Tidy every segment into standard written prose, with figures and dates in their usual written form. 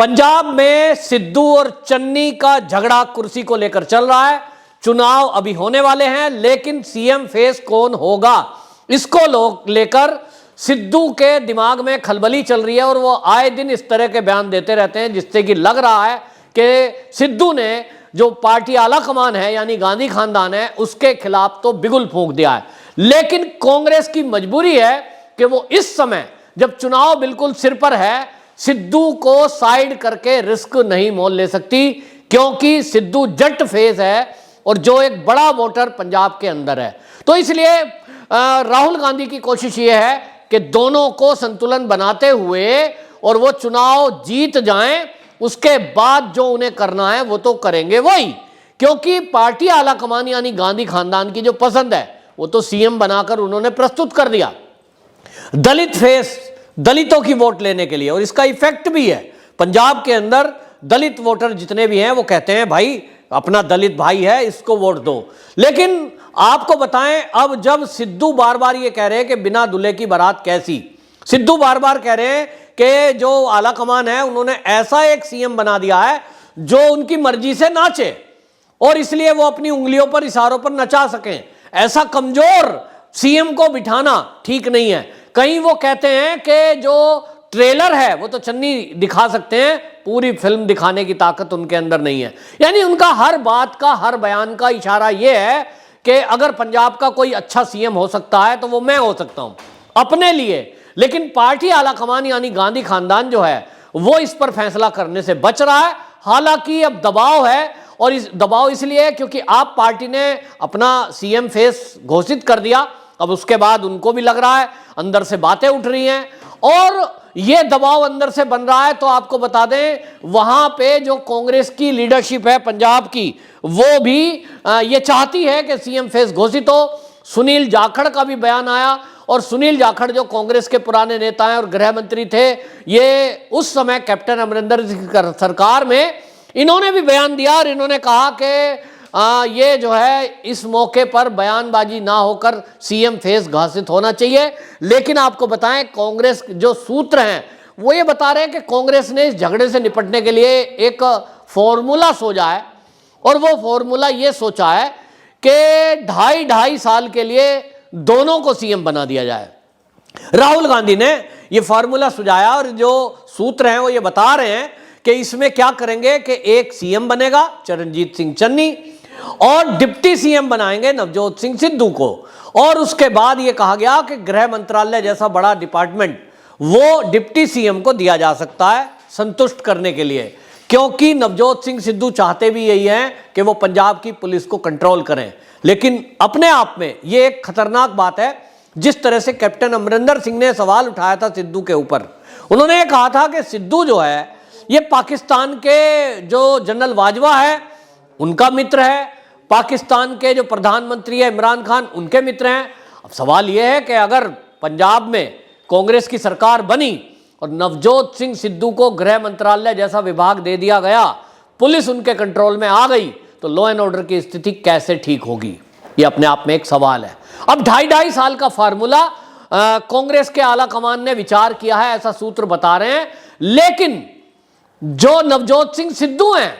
पंजाब में सिद्धू और चन्नी का झगड़ा कुर्सी को लेकर चल रहा है। चुनाव अभी होने वाले हैं, लेकिन सीएम फेस कौन होगा इसको लेकर सिद्धू के दिमाग में खलबली चल रही है और वो आए दिन इस तरह के बयान देते रहते हैं, जिससे कि लग रहा है कि सिद्धू ने जो पार्टी आला कमान है यानी गांधी खानदान है उसके खिलाफ तो बिगुल फूंक दिया है। लेकिन कांग्रेस की मजबूरी है कि वो इस समय जब चुनाव बिल्कुल सिर पर है, सिद्धू को साइड करके रिस्क नहीं मोल ले सकती, क्योंकि सिद्धू जट फेस है और जो एक बड़ा वोटर पंजाब के अंदर है। तो इसलिए राहुल गांधी की कोशिश ये है कि दोनों को संतुलन बनाते हुए और वो चुनाव जीत जाएं, उसके बाद जो उन्हें करना है वो तो करेंगे वही, क्योंकि पार्टी आला कमान यानी गांधी खानदान की जो पसंद है वो तो सीएम बनाकर उन्होंने प्रस्तुत कर दिया दलित फेस, दलितों की वोट लेने के लिए। और इसका इफेक्ट भी है पंजाब के अंदर। दलित वोटर जितने भी हैं वो कहते हैं भाई अपना दलित भाई है, इसको वोट दो। लेकिन आपको बताएं, अब जब सिद्धू बार बार ये कह रहे हैं कि बिना दूल्हे की बारात कैसी, सिद्धू बार बार कह रहे हैं कि जो आला कमान है उन्होंने ऐसा एक सीएम बना दिया है जो उनकी मर्जी से नाचे और इसलिए वो अपनी उंगलियों पर इशारों पर नचा सकें। ऐसा कमजोर सीएम को बिठाना ठीक नहीं है। कहीं वो कहते हैं कि जो ट्रेलर है वो तो चन्नी दिखा सकते हैं, पूरी फिल्म दिखाने की ताकत उनके अंदर नहीं है। यानी उनका हर बात का, हर बयान का इशारा ये है कि अगर पंजाब का कोई अच्छा सीएम हो सकता है तो वो मैं हो सकता हूं अपने लिए। लेकिन पार्टी आला कमान यानी गांधी खानदान जो है वो इस पर फैसला करने से बच रहा है। हालांकि अब दबाव है, और इस दबाव इसलिए है क्योंकि आप पार्टी ने अपना सीएम फेस घोषित कर दिया। अब उसके बाद उनको भी लग रहा है, अंदर से बातें उठ रही हैं और ये दबाव अंदर से बन रहा है। तो आपको बता दें, वहां पे जो कांग्रेस की लीडरशिप है पंजाब की, वो भी ये चाहती है कि सीएम फेस घोषित हो। सुनील जाखड़ का भी बयान आया, और सुनील जाखड़ जो कांग्रेस के पुराने नेता हैं और गृह मंत्री थे, ये उस समय कैप्टन अमरिंदर की सरकार में इन्होंने भी बयान दिया और इन्होंने कहा कि ये जो है इस मौके पर बयानबाजी ना होकर सीएम फेस घोषित होना चाहिए। लेकिन आपको बताएं, कांग्रेस जो सूत्र हैं वो ये बता रहे हैं कि कांग्रेस ने इस झगड़े से निपटने के लिए एक फॉर्मूला सोचा है, और वो फॉर्मूला ये सोचा है कि 2.5 साल के लिए दोनों को सीएम बना दिया जाए। राहुल गांधी ने ये फॉर्मूला सुझाया और जो सूत्र हैं वो ये बता रहे हैं कि इसमें क्या करेंगे कि एक सीएम बनेगा चरणजीत सिंह चन्नी और डिप्टी सीएम बनाएंगे नवजोत सिंह सिद्धू को। और उसके बाद ये कहा गया कि गृह मंत्रालय जैसा बड़ा डिपार्टमेंट वो डिप्टी सीएम को दिया जा सकता है संतुष्ट करने के लिए, क्योंकि नवजोत सिंह सिद्धू चाहते भी यही हैं कि वो पंजाब की पुलिस को कंट्रोल करें। लेकिन अपने आप में ये एक खतरनाक बात है, जिस तरह से कैप्टन अमरिंदर सिंह ने सवाल उठाया था सिद्धू के ऊपर। उन्होंने ये कहा था कि सिद्धू जो है ये पाकिस्तान के जो जनरल बाजवा है उनका मित्र है, पाकिस्तान के जो प्रधानमंत्री है इमरान खान उनके मित्र हैं। अब सवाल यह है कि अगर पंजाब में कांग्रेस की सरकार बनी और नवजोत सिंह सिद्धू को गृह मंत्रालय जैसा विभाग दे दिया गया, पुलिस उनके कंट्रोल में आ गई, तो लॉ एंड ऑर्डर की स्थिति कैसे ठीक होगी, ये अपने आप में एक सवाल है। अब 2.5 साल का फार्मूला कांग्रेस के आला कमान ने विचार किया है, ऐसा सूत्र बता रहे हैं। लेकिन जो नवजोत सिंह सिद्धू हैं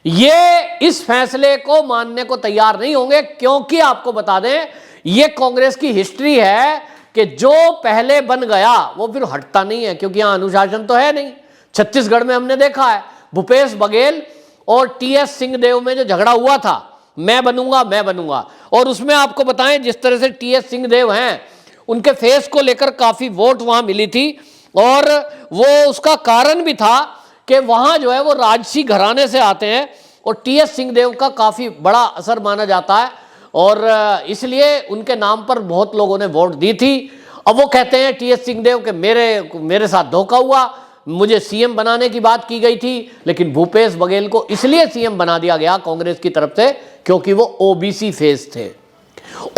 ये इस फैसले को मानने को तैयार नहीं होंगे, क्योंकि आपको बता दें ये कांग्रेस की हिस्ट्री है कि जो पहले बन गया वो फिर हटता नहीं है, क्योंकि यहां अनुशासन तो है नहीं। छत्तीसगढ़ में हमने देखा है भूपेश बघेल और टीएस सिंहदेव में जो झगड़ा हुआ था, मैं बनूंगा, और उसमें आपको बताएं जिस तरह से टीएस सिंहदेव हैं उनके फेस को लेकर काफी वोट वहां मिली थी, और वो उसका कारण भी था कि वहां जो है वो राजसी घराने से आते हैं और टीएस सिंहदेव का काफी बड़ा असर माना जाता है, और इसलिए उनके नाम पर बहुत लोगों ने वोट दी थी। अब वो कहते हैं टीएस सिंहदेव के मेरे साथ धोखा हुआ, मुझे सीएम बनाने की बात की गई थी, लेकिन भूपेश बघेल को इसलिए सीएम बना दिया गया कांग्रेस की तरफ से क्योंकि वो ओबीसी फेस थे।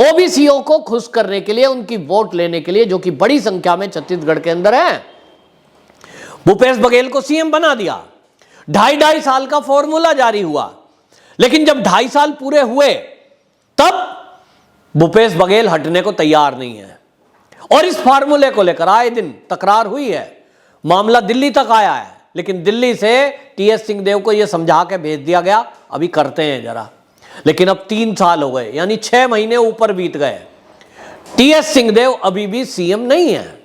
ओबीसीओ को खुश करने के लिए, उनकी वोट लेने के लिए, जो कि बड़ी संख्या में छत्तीसगढ़ के अंदर है, भूपेश बघेल को सीएम बना दिया। 2.5 साल का फॉर्मूला जारी हुआ, लेकिन जब 2.5 साल पूरे हुए तब भूपेश बघेल हटने को तैयार नहीं है, और इस फार्मूले को लेकर आए दिन तकरार हुई है। मामला दिल्ली तक आया है। लेकिन दिल्ली से टीएस सिंहदेव को यह समझा के भेज दिया गया, अभी करते हैं जरा। लेकिन अब 3 साल हो गए, यानी 6 महीने ऊपर बीत गए, टीएस सिंहदेव अभी भी सीएम नहीं है।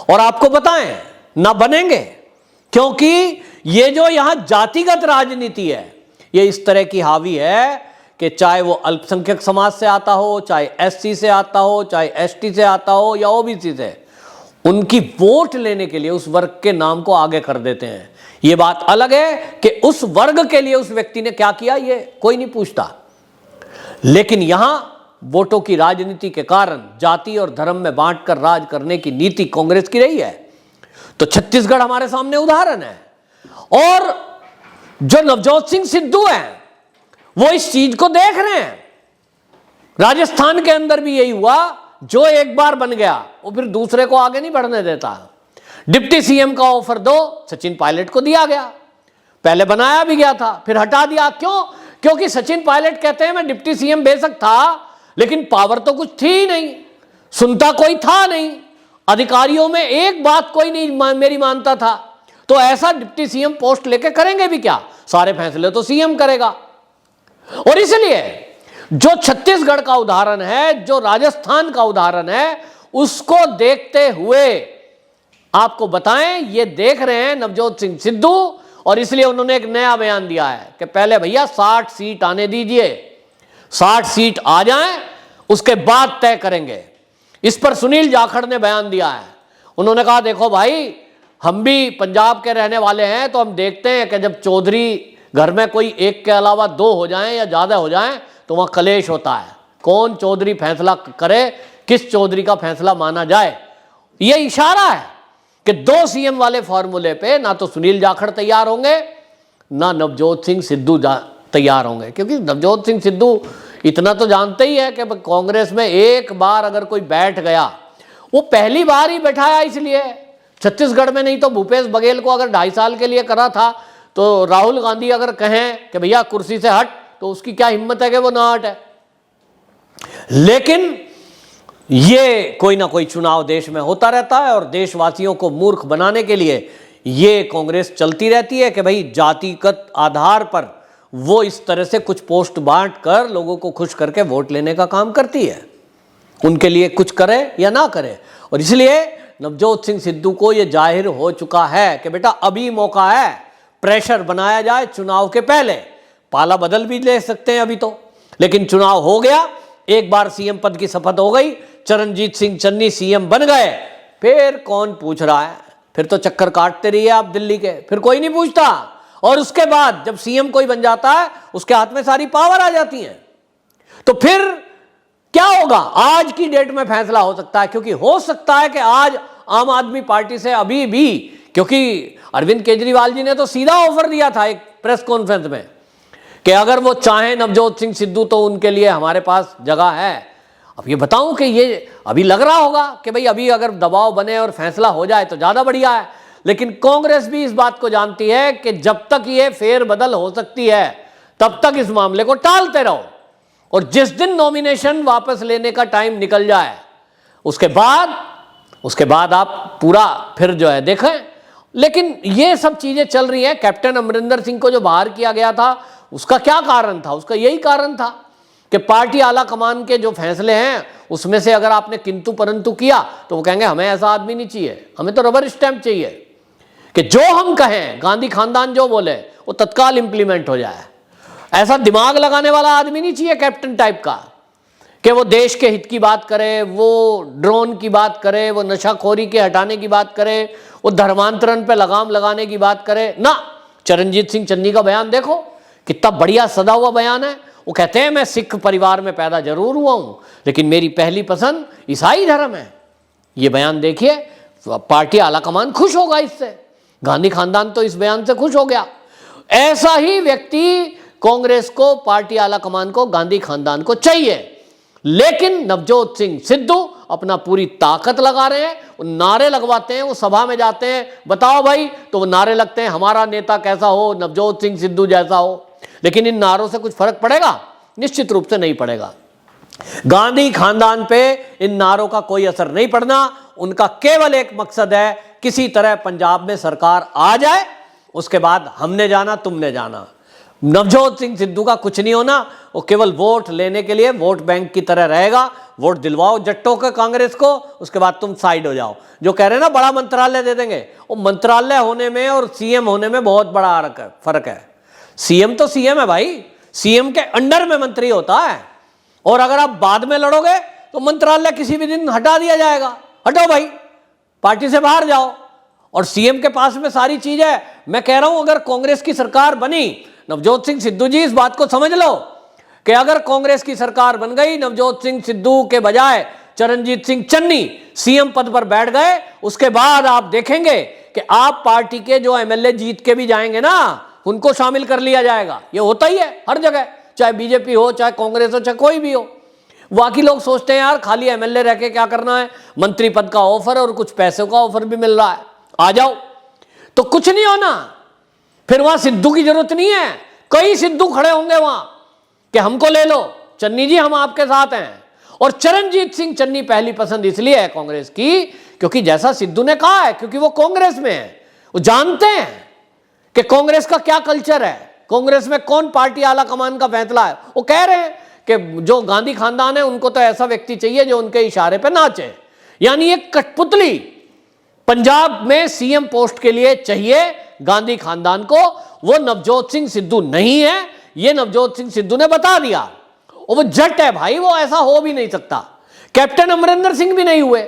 और आपको बताएं, ना बनेंगे, क्योंकि ये जो यहां जातिगत राजनीति है, ये इस तरह की हावी है कि चाहे वो अल्पसंख्यक समाज से आता हो, चाहे एससी से आता हो, चाहे एसटी से आता हो या ओबीसी से, उनकी वोट लेने के लिए उस वर्ग के नाम को आगे कर देते हैं। ये बात अलग है कि उस वर्ग के लिए उस व्यक्ति ने क्या किया, ये कोई नहीं पूछता। लेकिन यहां वोटों की राजनीति के कारण जाति और धर्म में बांटकर राज करने की नीति कांग्रेस की रही है। तो छत्तीसगढ़ हमारे सामने उदाहरण है। और जो नवजोत सिंह सिद्धू हैं, वो इस चीज को देख रहे हैं। राजस्थान के अंदर भी यही हुआ, जो एक बार बन गया वो फिर दूसरे को आगे नहीं बढ़ने देता। डिप्टी सीएम का ऑफर दो सचिन पायलट को दिया गया, पहले बनाया भी गया था, फिर हटा दिया। क्यों? क्योंकि सचिन पायलट कहते हैं मैं डिप्टी सीएम बेशक था, लेकिन पावर तो कुछ थी ही नहीं, सुनता कोई था नहीं, अधिकारियों में एक बात कोई नहीं मेरी मानता था, तो ऐसा डिप्टी सीएम पोस्ट लेके करेंगे भी क्या, सारे फैसले तो सीएम करेगा। और इसलिए जो छत्तीसगढ़ का उदाहरण है, जो राजस्थान का उदाहरण है, उसको देखते हुए आपको बताएं, ये देख रहे हैं नवजोत सिंह सिद्धू, और इसलिए उन्होंने एक नया बयान दिया है कि पहले भैया 60 सीट आने दीजिए, 60 सीट आ जाएं, उसके बाद तय करेंगे। इस पर सुनील जाखड़ ने बयान दिया है। उन्होंने कहा देखो भाई, हम भी पंजाब के रहने वाले हैं, तो हम देखते हैं कि जब चौधरी घर में कोई एक के अलावा 2 हो जाएं या ज्यादा हो जाएं तो वहां कलेश होता है, कौन चौधरी फैसला करे, किस चौधरी का फैसला माना जाए। यह इशारा है कि 2 सीएम वाले फॉर्मूले पे ना तो सुनील जाखड़ तैयार होंगे, ना नवजोत सिंह सिद्धू तैयार होंगे। क्योंकि नवजोत सिंह सिद्धू इतना तो जानते ही है कि कांग्रेस में एक बार अगर कोई बैठ गया, वो पहली बार ही बैठाया इसलिए छत्तीसगढ़ में, नहीं तो भूपेश बघेल को अगर 2.5 साल के लिए करा था, तो राहुल गांधी अगर कहें कि भैया कुर्सी से हट, तो उसकी क्या हिम्मत है कि वो ना हटे। लेकिन ये कोई ना कोई चुनाव देश में होता रहता है, और देशवासियों को मूर्ख बनाने के लिए ये कांग्रेस चलती रहती है कि भाई जातिगत आधार पर वो इस तरह से कुछ पोस्ट बांट कर लोगों को खुश करके वोट लेने का काम करती है, उनके लिए कुछ करे या ना करे। और इसलिए नवजोत सिंह सिद्धू को यह जाहिर हो चुका है कि बेटा अभी मौका है, प्रेशर बनाया जाए चुनाव के पहले। पाला बदल भी ले सकते हैं अभी तो, लेकिन चुनाव हो गया, एक बार सीएम पद की शपथ हो गई, चरणजीत सिंह चन्नी सीएम बन गए, फिर कौन पूछ रहा है, फिर तो चक्कर काटते रहिए आप दिल्ली के, फिर कोई नहीं पूछता। और उसके बाद जब सीएम कोई बन जाता है, उसके हाथ में सारी पावर आ जाती है, तो फिर क्या होगा, आज की डेट में फैसला हो सकता है। क्योंकि हो सकता है कि आज आम आदमी पार्टी से अभी भी, क्योंकि अरविंद केजरीवाल जी ने तो सीधा ऑफर दिया था एक प्रेस कॉन्फ्रेंस में कि अगर वो चाहें नवजोत सिंह सिद्धू तो उनके लिए हमारे पास जगह है। अब ये बताऊं कि ये अभी लग रहा होगा कि भाई अभी अगर दबाव बने और फैसला हो जाए तो ज्यादा बढ़िया है, लेकिन कांग्रेस भी इस बात को जानती है कि जब तक ये फेरबदल हो सकती है तब तक इस मामले को टालते रहो, और जिस दिन नॉमिनेशन वापस लेने का टाइम निकल जाए उसके बाद आप पूरा फिर जो है देखें। लेकिन ये सब चीजें चल रही हैं। कैप्टन अमरिंदर सिंह को जो बाहर किया गया था, उसका क्या कारण था? उसका यही कारण था कि पार्टी आला कमान के जो फैसले हैं उसमें से अगर आपने किंतु परंतु किया तो वो कहेंगे हमें ऐसा आदमी नहीं चाहिए, हमें तो रबर स्टैंप चाहिए कि जो हम कहें, गांधी खानदान जो बोले वो तत्काल इंप्लीमेंट हो जाए। ऐसा दिमाग लगाने वाला आदमी नहीं चाहिए कैप्टन टाइप का कि वो देश के हित की बात करे, वो ड्रोन की बात करे, वो नशाखोरी के हटाने की बात करे, वो धर्मांतरण पे लगाम लगाने की बात करे ना। चरणजीत सिंह चन्नी का बयान देखो, कितना बढ़िया सदा हुआ बयान है। वो कहते हैं मैं सिख परिवार में पैदा जरूर हुआ हूं, लेकिन मेरी पहली पसंद ईसाई धर्म है। ये बयान देखिए, पार्टी आलाकमान खुश होगा इससे, गांधी खानदान तो इस बयान से खुश हो गया। ऐसा ही व्यक्ति कांग्रेस को, पार्टी आलाकमान को, गांधी खानदान को चाहिए। लेकिन नवजोत सिंह सिद्धू अपना पूरी ताकत लगा रहे हैं, वो नारे लगवाते हैं, वो सभा में जाते हैं, बताओ भाई, तो वो नारे लगते हैं हमारा नेता कैसा हो, नवजोत सिंह सिद्धू जैसा हो। लेकिन इन नारों से कुछ फर्क पड़ेगा? निश्चित रूप से नहीं पड़ेगा। गांधी खानदान पे इन नारों का कोई असर नहीं पड़ना। उनका केवल एक मकसद है, किसी तरह पंजाब में सरकार आ जाए उसके बाद हमने जाना तुमने जाना। नवजोत सिंह सिद्धू का कुछ नहीं होना, वो केवल वोट लेने के लिए वोट बैंक की तरह रहेगा। वोट दिलवाओ जट्टों के कांग्रेस को, उसके बाद तुम साइड हो जाओ। जो कह रहे हैं ना बड़ा मंत्रालय दे देंगे, वो मंत्रालय होने में और सीएम होने में बहुत बड़ा फर्क है। सीएम तो सीएम है भाई, सीएम के अंडर में मंत्री होता है, और अगर आप बाद में लड़ोगे तो मंत्रालय किसी भी दिन हटा दिया जाएगा। हटो भाई, पार्टी से बाहर जाओ। और सीएम के पास में सारी चीज है। मैं कह रहा हूं अगर कांग्रेस की सरकार बनी, नवजोत सिंह सिद्धू जी इस बात को समझ लो कि अगर कांग्रेस की सरकार बन गई, नवजोत सिंह सिद्धू के बजाय चरणजीत सिंह चन्नी सीएम पद पर बैठ गए, उसके बाद आप देखेंगे कि आप पार्टी के जो एमएलए जीत के भी जाएंगे ना, उनको शामिल कर लिया जाएगा। ये होता ही है हर जगह, चाहे बीजेपी हो, चाहे कांग्रेस हो, चाहे कोई भी हो। बाकी लोग सोचते हैं यार खाली एमएलए रह के क्या करना है, मंत्री पद का ऑफर और कुछ पैसों का ऑफर भी मिल रहा है, आ जाओ। तो कुछ नहीं होना, फिर वहां सिद्धू की जरूरत नहीं है। कई सिद्धू खड़े होंगे वहां कि हमको ले लो, चन्नी जी हम आपके साथ हैं। और चरणजीत सिंह चन्नी पहली पसंद इसलिए है कांग्रेस की क्योंकि जैसा सिद्धू ने कहा है, क्योंकि वो कांग्रेस में है, वो जानते हैं कि कांग्रेस का क्या कल्चर है, कांग्रेस में कौन पार्टी आला कमान का फैसला है। वो कह रहे हैं कि जो गांधी खानदान है उनको तो ऐसा व्यक्ति चाहिए जो उनके इशारे पे नाचे। यानी एक कठपुतली पंजाब में सीएम पोस्ट के लिए चाहिए गांधी खानदान को। वो नवजोत सिंह सिद्धू नहीं है, ये नवजोत सिंह सिद्धू ने बता दिया। और वो जट है भाई, वो ऐसा हो भी नहीं सकता। कैप्टन अमरिंदर सिंह भी नहीं हुए।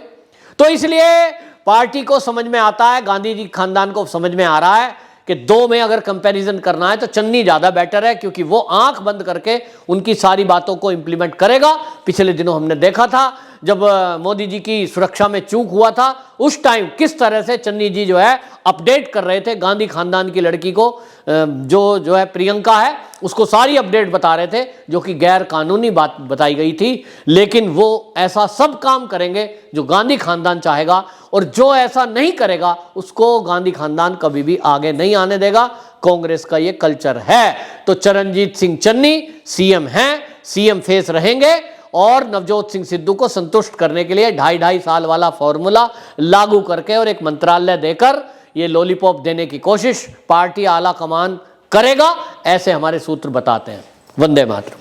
तो इसलिए पार्टी को समझ में आता है, गांधी जी खानदान को समझ में आ रहा है कि दो में अगर कंपैरिजन करना है तो चन्नी ज्यादा बेटर है, क्योंकि वो आंख बंद करके उनकी सारी बातों को इंप्लीमेंट करेगा। पिछले दिनों हमने देखा था जब मोदी जी की सुरक्षा में चूक हुआ था, उस टाइम किस तरह से चन्नी जी जो है अपडेट कर रहे थे गांधी खानदान की लड़की को, जो है प्रियंका है, उसको सारी अपडेट बता रहे थे, जो कि गैर कानूनी बात बताई गई थी। लेकिन वो ऐसा सब काम करेंगे जो गांधी खानदान चाहेगा, और जो ऐसा नहीं करेगा उसको गांधी खानदान कभी भी आगे नहीं आने देगा। कांग्रेस का ये कल्चर है। तो चरणजीत सिंह चन्नी सीएम हैं, सीएम फेस रहेंगे, और नवजोत सिंह सिद्धू को संतुष्ट करने के लिए 2.5 साल वाला फॉर्मूला लागू करके और एक मंत्रालय देकर ये लॉलीपॉप देने की कोशिश पार्टी आला कमान करेगा, ऐसे हमारे सूत्र बताते हैं। वंदे मातरम।